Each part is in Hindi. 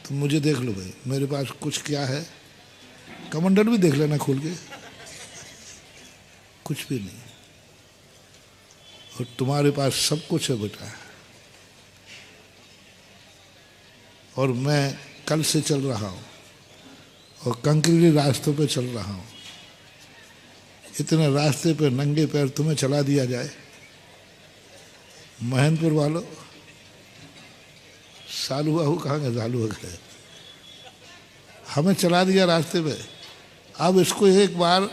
तुम मुझे देख लो भाई, मेरे पास कुछ क्या है, कमंडल भी देख लेना खोल के, कुछ भी नहीं, और तुम्हारे पास सब कुछ है बेटा। और मैं कल से चल रहा हूँ और कंक्रीट रास्तों पे चल रहा हूँ। इतने रास्ते पे नंगे पैर तुम्हें चला दिया जाए, महेंद्रपुर वालों, सालू बाबू कहाँ गए, सालू गए, हमें चला दिया रास्ते पे। अब इसको एक बार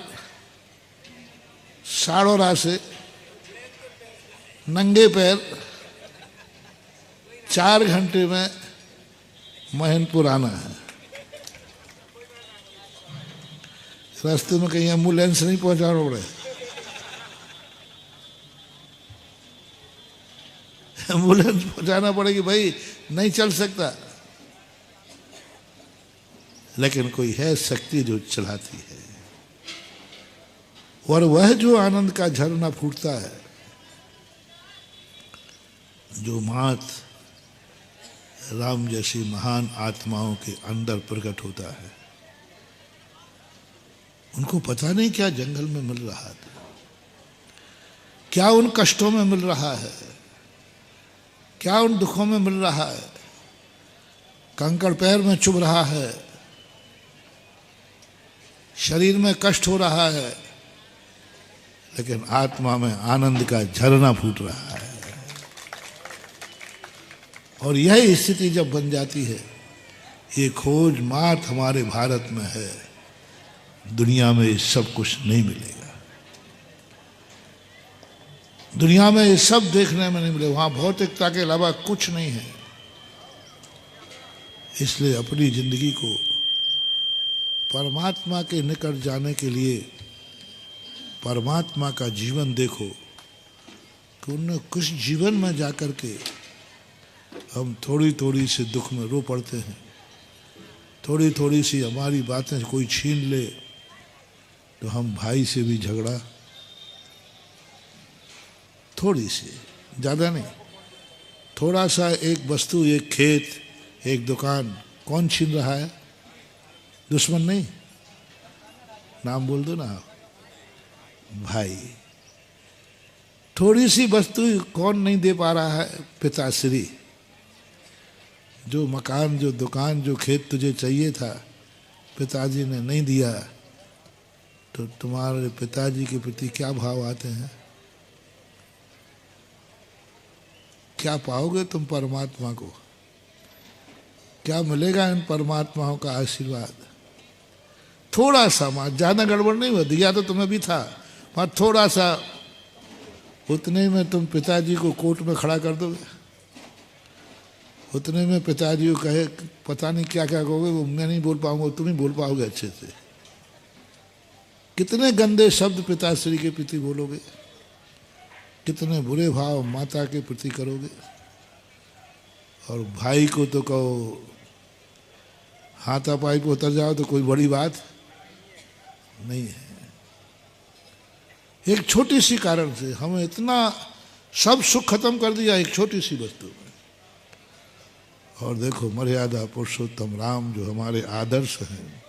साड़ोरा से नंगे पैर 4 घंटे में महेंद्रपुर आना है। रास्ते में कहीं एम्बुलेंस नहीं पहुंचाना पड़े, एम्बुलेंस पहुंचाना पड़ेगी भाई, नहीं चल सकता, लेकिन कोई है शक्ति जो चलाती है। और वह जो आनंद का झरना फूटता है, जो मात राम जैसी महान आत्माओं के अंदर प्रकट होता है, उनको पता नहीं क्या जंगल में मिल रहा था, क्या उन कष्टों में मिल रहा है, क्या उन दुखों में मिल रहा है, कंकड़ पैर में चुभ रहा है, शरीर में कष्ट हो रहा है, लेकिन आत्मा में आनंद का झरना फूट रहा है। और यह स्थिति जब बन जाती है, ये खोज मात हमारे भारत में है, दुनिया में ये सब कुछ नहीं मिलेगा, दुनिया में ये सब देखने में नहीं मिलेगा, वहां भौतिकता के अलावा कुछ नहीं है। इसलिए अपनी जिंदगी को परमात्मा के निकट जाने के लिए परमात्मा का जीवन देखो, कि उन्हें कुछ जीवन में जाकर के हम थोड़ी थोड़ी सी दुख में रो पड़ते हैं, थोड़ी थोड़ी सी हमारी बातें कोई छीन ले तो हम भाई से भी झगड़ा, थोड़ी सी, ज़्यादा नहीं, थोड़ा सा, एक वस्तु, एक खेत, एक दुकान, कौन छीन रहा है? दुश्मन नहीं, नाम बोल दो ना, भाई। थोड़ी सी वस्तु कौन नहीं दे पा रहा है? पिताश्री। जो मकान, जो दुकान, जो खेत तुझे चाहिए था, पिताजी ने नहीं दिया, तो तुम्हारे पिताजी के प्रति क्या भाव आते हैं? क्या पाओगे तुम परमात्मा को? क्या मिलेगा इन परमात्माओं का आशीर्वाद? थोड़ा सा, मां, ज्यादा गड़बड़ नहीं हुआ, दिया तो तुम्हें भी था, पर थोड़ा सा, उतने में तुम पिताजी को कोर्ट में खड़ा कर दोगे, उतने में पिताजी को कहे, पता नहीं क्या क्या कहोगे, वो मैं नहीं बोल पाऊंगा, तुम ही बोल पाओगे अच्छे से। कितने गंदे शब्द पिताश्री के प्रति बोलोगे, कितने बुरे भाव माता के प्रति करोगे। और भाई को तो कहो हाथापाई पे उतर जाओ तो कोई बड़ी बात नहीं है। एक छोटी सी कारण से हमें इतना सब सुख खत्म कर दिया, एक छोटी सी वस्तु में। और देखो, मर्यादा पुरुषोत्तम राम जो हमारे आदर्श हैं,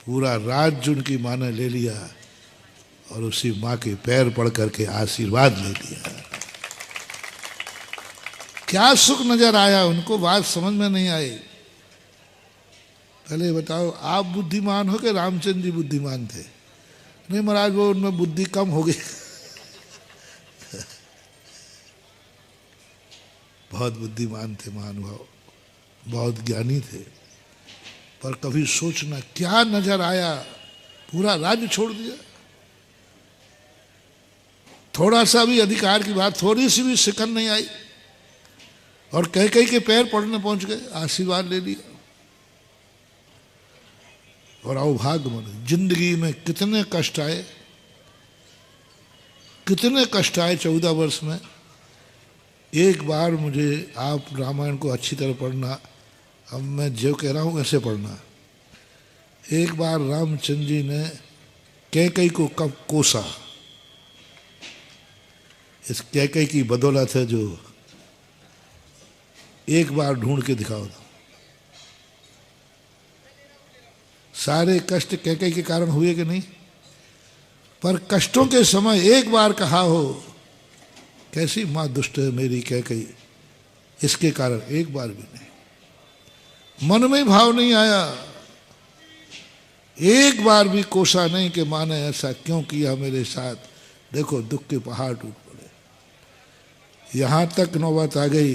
पूरा राज्य उनकी माँ ने ले लिया और उसी माँ के पैर पड़ करके आशीर्वाद ले लिया। क्या सुख नजर आया उनको, बात समझ में नहीं आई। पहले बताओ, आप बुद्धिमान हो कि रामचंद्र जी बुद्धिमान थे? नहीं महाराज, वो उनमें बुद्धि कम हो गई। बहुत बुद्धिमान थे महानुभाव, बहुत ज्ञानी थे, पर कभी सोचना क्या नजर आया, पूरा राज्य छोड़ दिया। थोड़ा सा भी अधिकार की बात, थोड़ी सी भी शिकन नहीं आई, और कह कहीं के पैर पड़ने पहुंच गए, आशीर्वाद ले लिया। और अवभाग्य मन, जिंदगी में कितने कष्ट आए, कितने कष्ट आए 14 वर्ष में। एक बार मुझे, आप रामायण को अच्छी तरह पढ़ना, अब मैं जो कह रहा हूँ ऐसे पढ़ना। एक बार रामचंद्र जी ने कैकई को कब कोसा, इस कैकई की बदौलत है जो एक बार ढूंढ के दिखाओ तो। सारे कष्ट कैकेयी के कारण हुए कि नहीं? पर कष्टों के समय एक बार कहा हो, कैसी माँ दुष्ट है मेरी कैकेयी, इसके कारण एक बार भी नहीं। मन में भाव नहीं आया, एक बार भी कोसा नहीं कि माँ ने ऐसा क्यों किया मेरे साथ। देखो दुख के पहाड़ टूट पड़े। यहां तक नौबत आ गई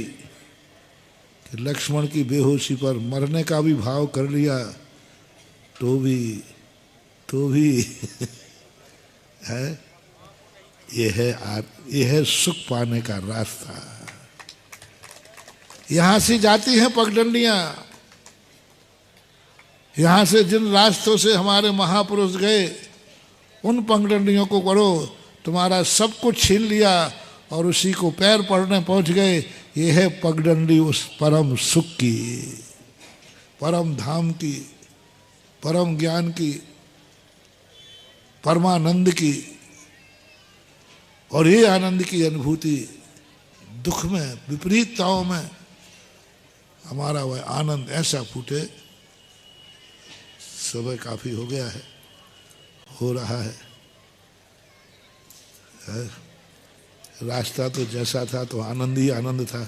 कि लक्ष्मण की बेहोशी पर मरने का भी भाव कर लिया, तो भी है। ये है सुख पाने का रास्ता। यहां से जाती हैं पगडंडियां, यहां से जिन रास्तों से हमारे महापुरुष गए उन पगडंडियों को करो, तुम्हारा सब कुछ छीन लिया और उसी को पैर पड़ने पहुंच गए। ये है पगडंडी उस परम सुख की, परम धाम की, परम ज्ञान की, परमानंद की। और ये आनंद की अनुभूति दुख में, विपरीतताओं में हमारा वह आनंद ऐसा फूटे। समय काफी हो गया है, हो रहा है। रास्ता तो जैसा था तो आनंद ही आनंद था,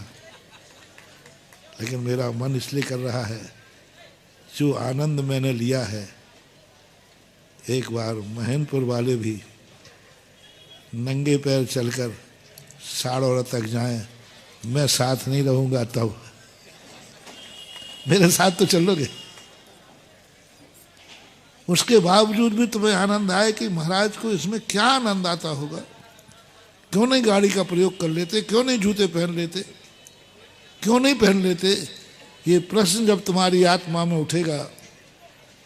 लेकिन मेरा मन इसलिए कर रहा है, जो आनंद मैंने लिया है, एक बार महेंद्रपुर वाले भी नंगे पैर चलकर साड़ौरा तक जाएं, मैं साथ नहीं रहूंगा तब। मेरे साथ तो चलोगे। उसके बावजूद भी तुम्हें आनंद आए कि महाराज को इसमें क्या आनंद आता होगा, क्यों नहीं गाड़ी का प्रयोग कर लेते, क्यों नहीं जूते पहन लेते, क्यों नहीं पहन लेते। ये प्रश्न जब तुम्हारी आत्मा में उठेगा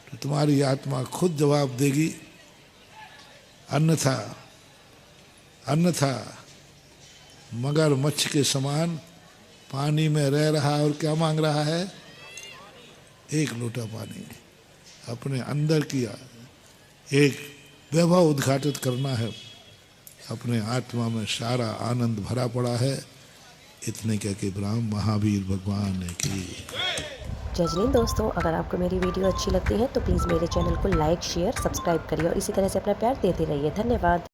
तो तुम्हारी आत्मा खुद जवाब देगी। अन्यथा मगरमच्छ के समान पानी में रह रहा और क्या मांग रहा है? एक लोटा पानी। अपने अंदर की एक वैभव उद्घाटित करना है। अपने आत्मा में सारा आनंद भरा पड़ा है। इतने कह के ब्रह्म महावीर भगवान की जय हिंद। दोस्तों, अगर आपको मेरी वीडियो अच्छी लगती है तो प्लीज़ मेरे चैनल को लाइक, शेयर, सब्सक्राइब करिए और इसी तरह से अपना प्यार देते रहिए। धन्यवाद।